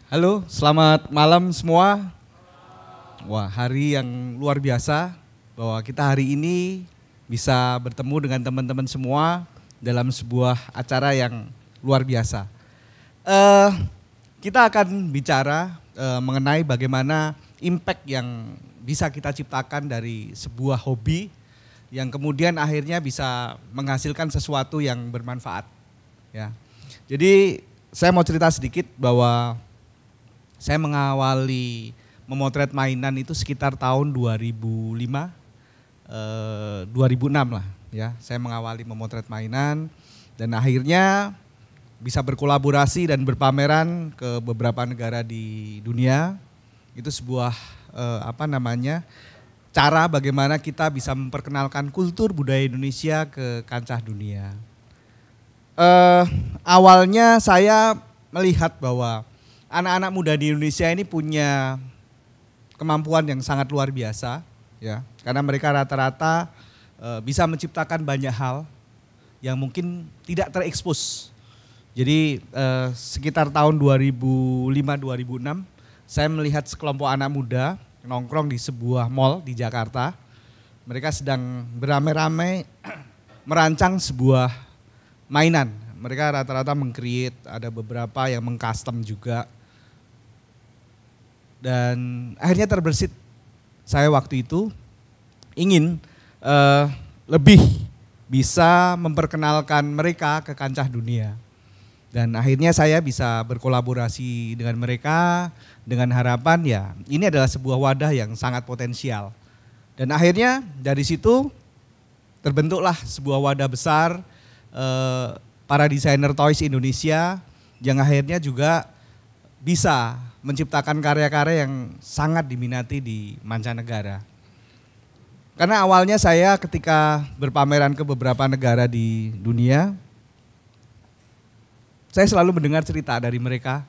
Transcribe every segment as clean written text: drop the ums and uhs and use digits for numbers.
Halo, selamat malam semua. Wah, hari yang luar biasa bahwa kita hari ini bisa bertemu dengan teman-teman semua dalam sebuah acara yang luar biasa. Eh, kita akan bicara mengenai bagaimana impact yang bisa kita ciptakan dari sebuah hobi yang kemudian akhirnya bisa menghasilkan sesuatu yang bermanfaat. Ya, jadi saya mau cerita sedikit bahwa saya mengawali memotret mainan itu sekitar tahun 2005, 2006 lah ya. Saya mengawali memotret mainan dan akhirnya bisa berkolaborasi dan berpameran ke beberapa negara di dunia. Itu sebuah cara bagaimana kita bisa memperkenalkan kultur budaya Indonesia ke kancah dunia. Awalnya saya melihat bahwa anak-anak muda di Indonesia ini punya kemampuan yang sangat luar biasa, ya, karena mereka rata-rata bisa menciptakan banyak hal yang mungkin tidak terekspos. Jadi sekitar tahun 2005-2006, saya melihat sekelompok anak muda nongkrong di sebuah mall di Jakarta. Mereka sedang beramai-ramai merancang sebuah mainan. Mereka rata-rata meng-create, ada beberapa yang meng-custom juga. Dan akhirnya terbersit saya waktu itu ingin lebih bisa memperkenalkan mereka ke kancah dunia. Dan akhirnya saya bisa berkolaborasi dengan mereka dengan harapan ya ini adalah sebuah wadah yang sangat potensial. Dan akhirnya dari situ terbentuklah sebuah wadah besar para desainer toys Indonesia yang akhirnya juga bisa menciptakan karya-karya yang sangat diminati di mancanegara. Karena awalnya saya ketika berpameran ke beberapa negara di dunia, saya selalu mendengar cerita dari mereka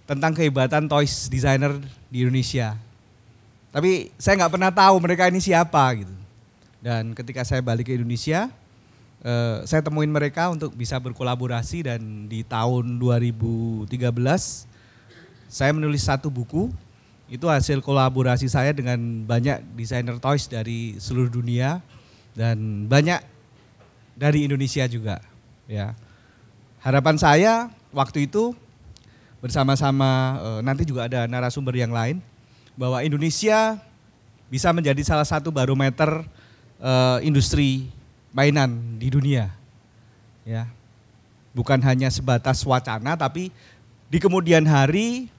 tentang kehebatan toys designer di Indonesia. Tapi saya nggak pernah tahu mereka ini siapa gitu. Dan ketika saya balik ke Indonesia, saya temuin mereka untuk bisa berkolaborasi dan di tahun 2013 saya menulis satu buku, itu hasil kolaborasi saya dengan banyak desainer toys dari seluruh dunia dan banyak dari Indonesia juga. Ya. Harapan saya waktu itu bersama-sama nanti juga ada narasumber yang lain bahwa Indonesia bisa menjadi salah satu barometer industri mainan di dunia. Ya. Bukan hanya sebatas wacana tapi di kemudian hari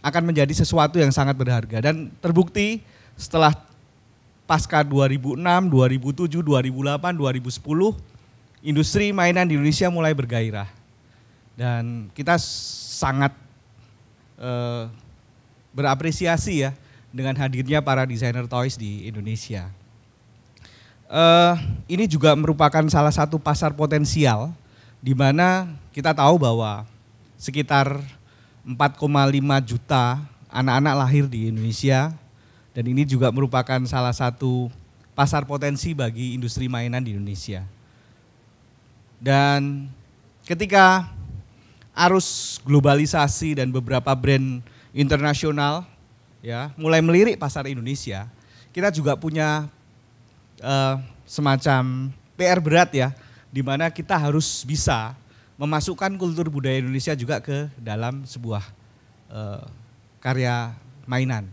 akan menjadi sesuatu yang sangat berharga dan terbukti setelah pasca 2006, 2007, 2008, 2010 industri mainan di Indonesia mulai bergairah dan kita sangat berapresiasi ya dengan hadirnya para desainer toys di Indonesia. Ini juga merupakan salah satu pasar potensial di mana kita tahu bahwa sekitar 4,5 juta anak-anak lahir di Indonesia dan ini juga merupakan salah satu pasar potensi bagi industri mainan di Indonesia. Dan ketika arus globalisasi dan beberapa brand internasional ya mulai melirik pasar Indonesia, kita juga punya semacam PR berat ya, di mana kita harus bisa memasukkan kultur budaya Indonesia juga ke dalam sebuah karya mainan.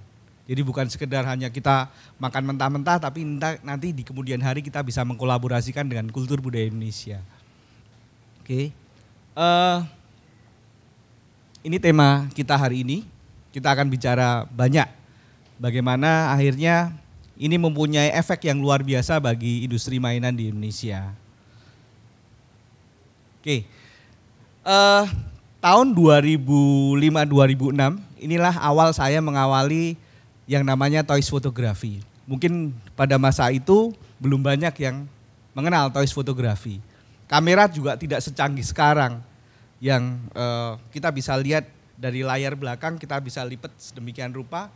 Jadi bukan sekedar hanya kita makan mentah-mentah, tapi nanti di kemudian hari kita bisa mengkolaborasikan dengan kultur budaya Indonesia. Oke, ini tema kita hari ini. Kita akan bicara banyak bagaimana akhirnya ini mempunyai efek yang luar biasa bagi industri mainan di Indonesia. Oke. Tahun 2005-2006 inilah awal saya mengawali yang namanya toys fotografi. Mungkin pada masa itu belum banyak yang mengenal toys fotografi. Kamera juga tidak secanggih sekarang yang kita bisa lihat dari layar belakang, kita bisa lipat sedemikian rupa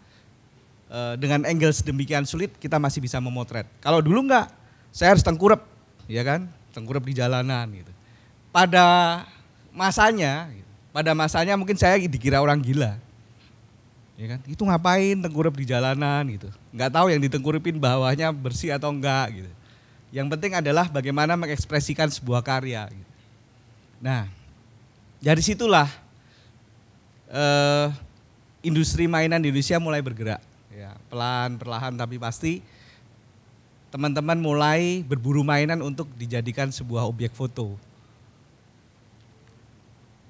dengan angle sedemikian sulit kita masih bisa memotret. Kalau dulu enggak, saya harus tengkurap, ya kan, tengkurap di jalanan gitu. Pada masanya mungkin saya dikira orang gila. Ya kan? Itu ngapain tengkurap di jalanan gitu. Nggak tahu yang ditengkuripin bawahnya bersih atau enggak gitu. Yang penting adalah bagaimana mengekspresikan sebuah karya. Gitu. Nah, dari situlah industri mainan di Indonesia mulai bergerak. Ya, pelan, perlahan tapi pasti teman-teman mulai berburu mainan untuk dijadikan sebuah objek foto.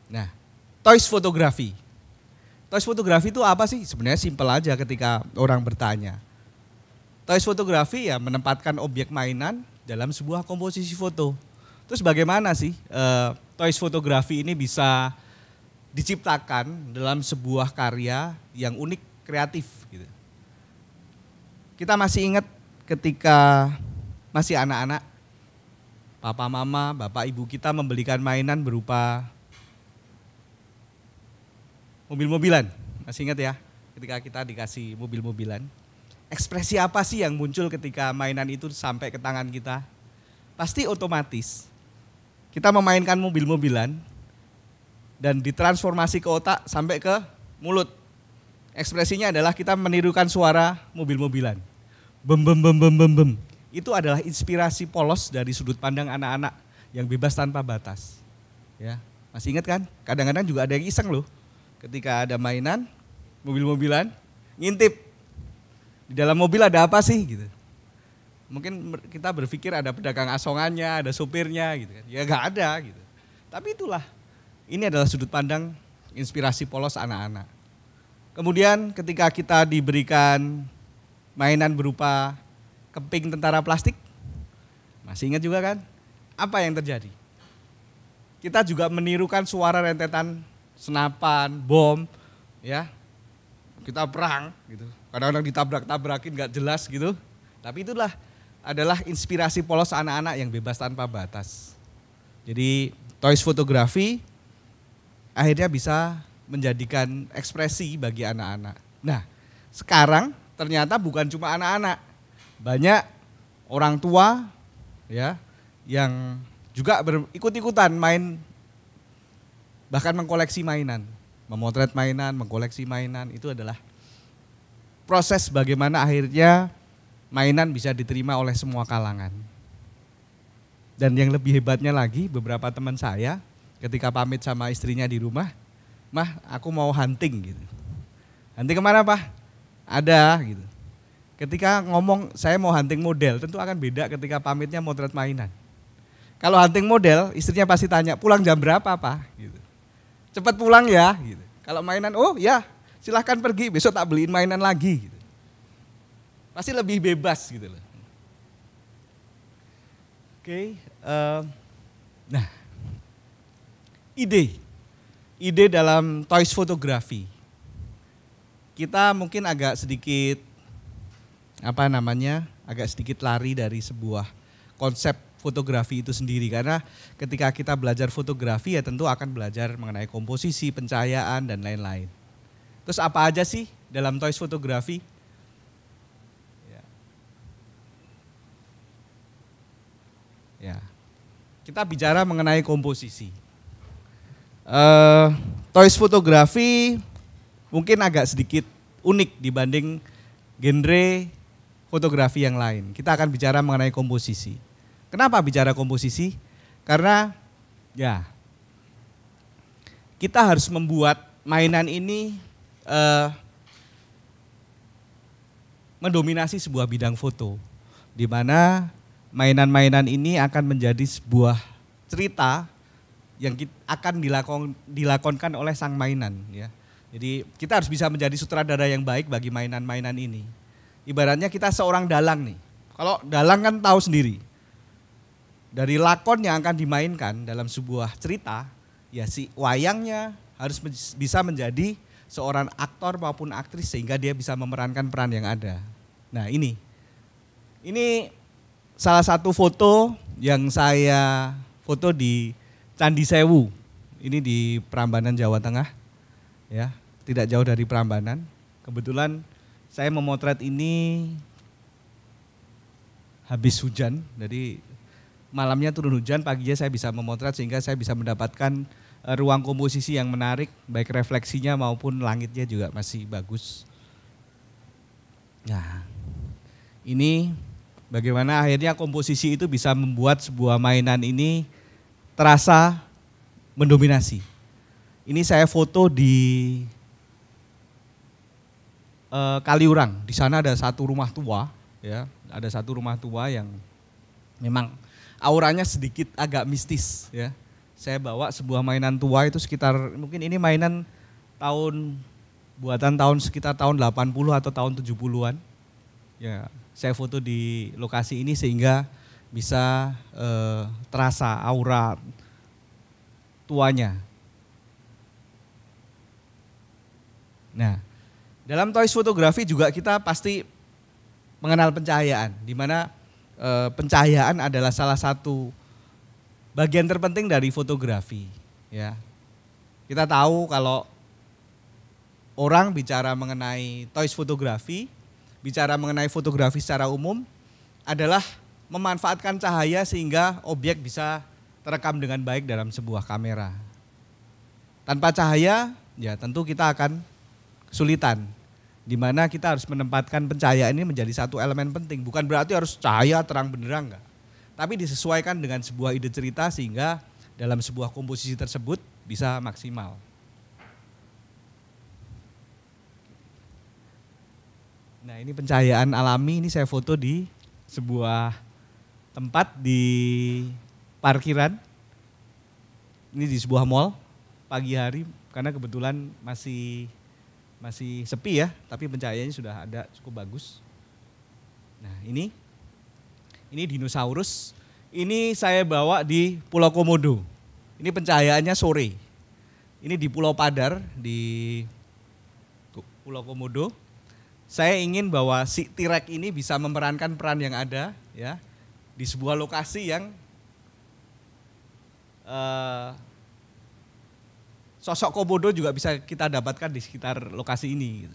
Nah, toys fotografi. Toys fotografi itu apa sih? Sebenarnya simpel aja ketika orang bertanya. Toys fotografi ya menempatkan objek mainan dalam sebuah komposisi foto. Terus bagaimana sih toys fotografi ini bisa diciptakan dalam sebuah karya yang unik, kreatif gitu. Kita masih ingat ketika masih anak-anak, papa mama, bapak ibu kita membelikan mainan berupa mobil-mobilan. Masih ingat ya ketika kita dikasih mobil-mobilan. Ekspresi apa sih yang muncul ketika mainan itu sampai ke tangan kita? Pasti otomatis kita memainkan mobil-mobilan dan ditransformasi ke otak sampai ke mulut. Ekspresinya adalah kita menirukan suara mobil-mobilan. Bem bem bem bem bem bem. Itu adalah inspirasi polos dari sudut pandang anak-anak yang bebas tanpa batas. Ya, masih ingat kan? Kadang-kadang juga ada yang iseng loh. Ketika ada mainan mobil-mobilan, ngintip di dalam mobil ada apa sih gitu. Mungkin kita berpikir ada pedagang asongannya, ada sopirnya gitu kan. Ya nggak ada gitu. Tapi itulah, ini adalah sudut pandang inspirasi polos anak-anak. Kemudian ketika kita diberikan mainan berupa keping tentara plastik, masih ingat juga kan? Apa yang terjadi? Kita juga menirukan suara rentetan senapan, bom, ya. Kita perang gitu. Kadang-kadang ditabrak-tabrakin nggak jelas gitu. Tapi itulah adalah inspirasi polos anak-anak yang bebas tanpa batas. Jadi toys fotografi akhirnya bisa menjadikan ekspresi bagi anak-anak. Nah, sekarang ternyata bukan cuma anak-anak. Banyak orang tua ya yang juga ikut-ikutan main, bahkan mengkoleksi mainan. Memotret mainan, mengkoleksi mainan, itu adalah proses bagaimana akhirnya mainan bisa diterima oleh semua kalangan. Dan yang lebih hebatnya lagi, beberapa teman saya ketika pamit sama istrinya di rumah, "Mah, aku mau hunting," gitu. "Hunting kemana, Pak?" "Ada," gitu. Ketika ngomong saya mau hunting model, tentu akan beda ketika pamitnya motret mainan. Kalau hunting model, istrinya pasti tanya, "Pulang jam berapa, Pak?" Gitu. "Cepat pulang ya," gitu. Kalau mainan, "Oh ya, silahkan pergi, besok tak beliin mainan lagi," gitu. Pasti lebih bebas gitu loh. Oke, nah, ide dalam toys fotografi. Kita mungkin agak sedikit agak sedikit lari dari sebuah konsep fotografi itu sendiri, karena ketika kita belajar fotografi ya tentu akan belajar mengenai komposisi, pencahayaan dan lain-lain. Terus apa aja sih dalam toys fotografi? Ya, kita bicara mengenai komposisi. Toys fotografi mungkin agak sedikit unik dibanding genre fotografi yang lain. Kita akan bicara mengenai komposisi. Kenapa bicara komposisi? Karena ya kita harus membuat mainan ini mendominasi sebuah bidang foto, di mana mainan-mainan ini akan menjadi sebuah cerita yang akan dilakonkan oleh sang mainan. Ya. Jadi kita harus bisa menjadi sutradara yang baik bagi mainan-mainan ini. Ibaratnya kita seorang dalang nih. Kalau dalang kan tahu sendiri. Dari lakon yang akan dimainkan dalam sebuah cerita, ya si wayangnya harus bisa menjadi seorang aktor maupun aktris sehingga dia bisa memerankan peran yang ada. Nah ini salah satu foto yang saya foto di Candi Sewu. Ini di Prambanan, Jawa Tengah. Ya, tidak jauh dari Prambanan. Kebetulan saya memotret ini habis hujan. Jadi malamnya turun hujan, paginya saya bisa memotret sehingga saya bisa mendapatkan ruang komposisi yang menarik, baik refleksinya maupun langitnya juga masih bagus. Nah, ini bagaimana akhirnya komposisi itu bisa membuat sebuah mainan ini terasa mendominasi. Ini saya foto di Kaliurang. Di sana ada satu rumah tua, ya, ada satu rumah tua yang memang auranya sedikit agak mistis, ya. Saya bawa sebuah mainan tua itu sekitar, mungkin ini mainan buatan tahun sekitar tahun 80 atau tahun 70-an. Ya, saya foto di lokasi ini sehingga bisa terasa aura tuanya. Nah, dalam toys fotografi juga kita pasti mengenal pencahayaan, di mana pencahayaan adalah salah satu bagian terpenting dari fotografi. Ya, kita tahu kalau orang bicara mengenai toys fotografi, bicara mengenai fotografi secara umum adalah memanfaatkan cahaya sehingga objek bisa terekam dengan baik dalam sebuah kamera. Tanpa cahaya, ya tentu kita akan kesulitan, di mana kita harus menempatkan pencahayaan ini menjadi satu elemen penting. Bukan berarti harus cahaya terang benderang, enggak. Tapi disesuaikan dengan sebuah ide cerita sehingga dalam sebuah komposisi tersebut bisa maksimal. Nah, ini pencahayaan alami, ini saya foto di sebuah tempat di parkiran. Ini di sebuah mall pagi hari karena kebetulan masih sepi ya, tapi pencahayaannya sudah ada cukup bagus. Nah, ini dinosaurus. Ini saya bawa di Pulau Komodo. Ini pencahayaannya sore. Ini di Pulau Padar di Pulau Komodo. Saya ingin bahwa si T-Rex ini bisa memerankan peran yang ada ya di sebuah lokasi yang sosok Komodo juga bisa kita dapatkan di sekitar lokasi ini.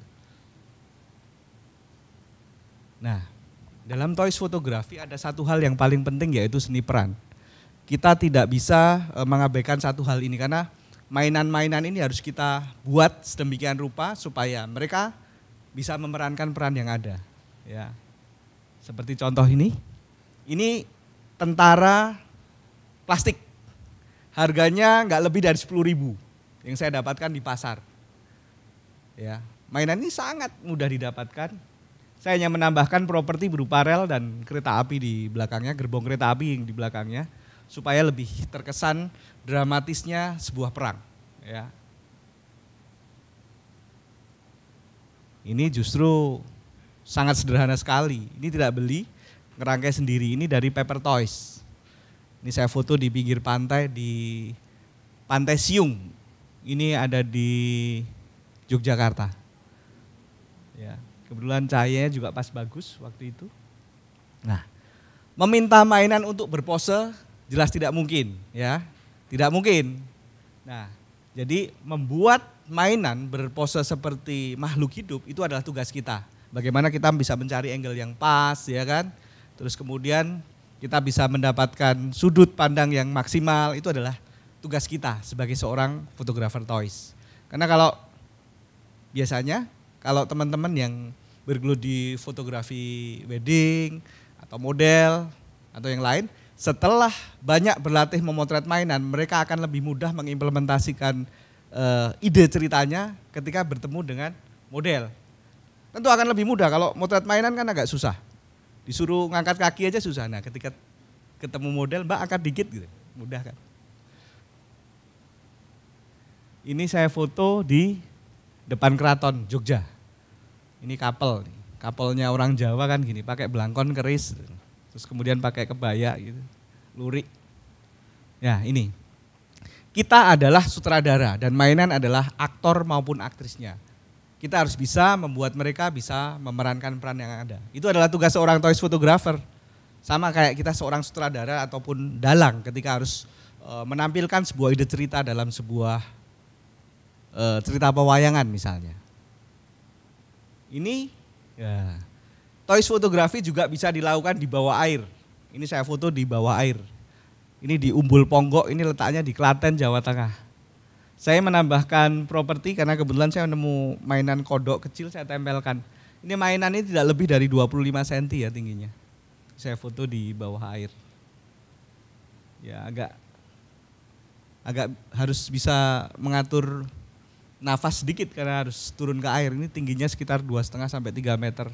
Nah, dalam toys fotografi ada satu hal yang paling penting yaitu seni peran. Kita tidak bisa mengabaikan satu hal ini karena mainan-mainan ini harus kita buat sedemikian rupa supaya mereka bisa memerankan peran yang ada. Ya, seperti contoh ini tentara plastik. Harganya nggak lebih dari 10.000 yang saya dapatkan di pasar. Ya, mainan ini sangat mudah didapatkan. Saya hanya menambahkan properti berupa rel dan kereta api di belakangnya, gerbong kereta api yang di belakangnya, supaya lebih terkesan dramatisnya sebuah perang. Ya. Ini justru sangat sederhana sekali. Ini tidak beli, ngerangkai sendiri. Ini dari Paper Toys. Ini saya foto di pinggir pantai di Pantai Siung. Ini ada di Yogyakarta. Ya, kebetulan cahayanya juga pas bagus waktu itu. Nah, meminta mainan untuk berpose jelas tidak mungkin, ya, tidak mungkin. Nah, jadi membuat mainan berpose seperti makhluk hidup itu adalah tugas kita. Bagaimana kita bisa mencari angle yang pas, ya kan? Terus kemudian kita bisa mendapatkan sudut pandang yang maksimal, itu adalah tugas kita sebagai seorang fotografer toys. Karena kalau biasanya kalau teman-teman yang bergelut di fotografi wedding atau model atau yang lain, setelah banyak berlatih memotret mainan, mereka akan lebih mudah mengimplementasikan ide ceritanya ketika bertemu dengan model. Tentu akan lebih mudah, kalau motret mainan kan agak susah. Disuruh ngangkat kaki aja susah. Nah, ketika ketemu model, Mbak angkat dikit gitu, mudah kan. Ini saya foto di depan keraton Jogja. Ini couple, couple-nya orang Jawa kan gini, pakai belangkon keris, terus kemudian pakai kebaya gitu, lurik. Ya ini, kita adalah sutradara dan mainan adalah aktor maupun aktrisnya. Kita harus bisa membuat mereka bisa memerankan peran yang ada. Itu adalah tugas seorang toys photographer. Sama kayak kita seorang sutradara ataupun dalang ketika harus menampilkan sebuah ide cerita dalam sebuah cerita pewayangan misalnya. Ini ya, toys fotografi juga bisa dilakukan di bawah air. Ini saya foto di bawah air. Ini di Umbul Ponggok, ini letaknya di Klaten, Jawa Tengah. Saya menambahkan properti karena kebetulan saya nemu mainan kodok kecil, saya tempelkan. Ini mainan ini tidak lebih dari 25 cm ya tingginya. Saya foto di bawah air. Ya agak harus bisa mengatur nafas sedikit karena harus turun ke air. Ini tingginya sekitar 2,5 sampai 3 meter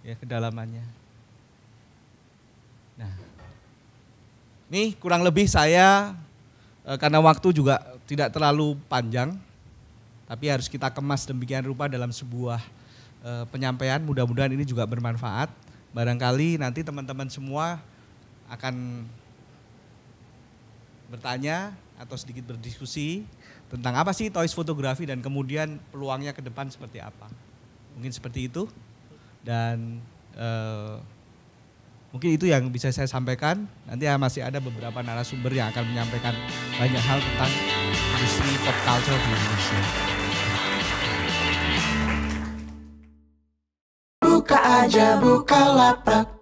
ya kedalamannya. Nah, ini kurang lebih saya karena waktu juga tidak terlalu panjang, tapi harus kita kemas demikian rupa dalam sebuah penyampaian. Mudah-mudahan ini juga bermanfaat. Barangkali nanti teman-teman semua akan bertanya atau sedikit berdiskusi tentang apa sih toys fotografi dan kemudian peluangnya ke depan seperti apa. Mungkin seperti itu dan mungkin itu yang bisa saya sampaikan. Nanti masih ada beberapa narasumber yang akan menyampaikan banyak hal tentang industri pop culture di Indonesia. Buka aja Bukalapak.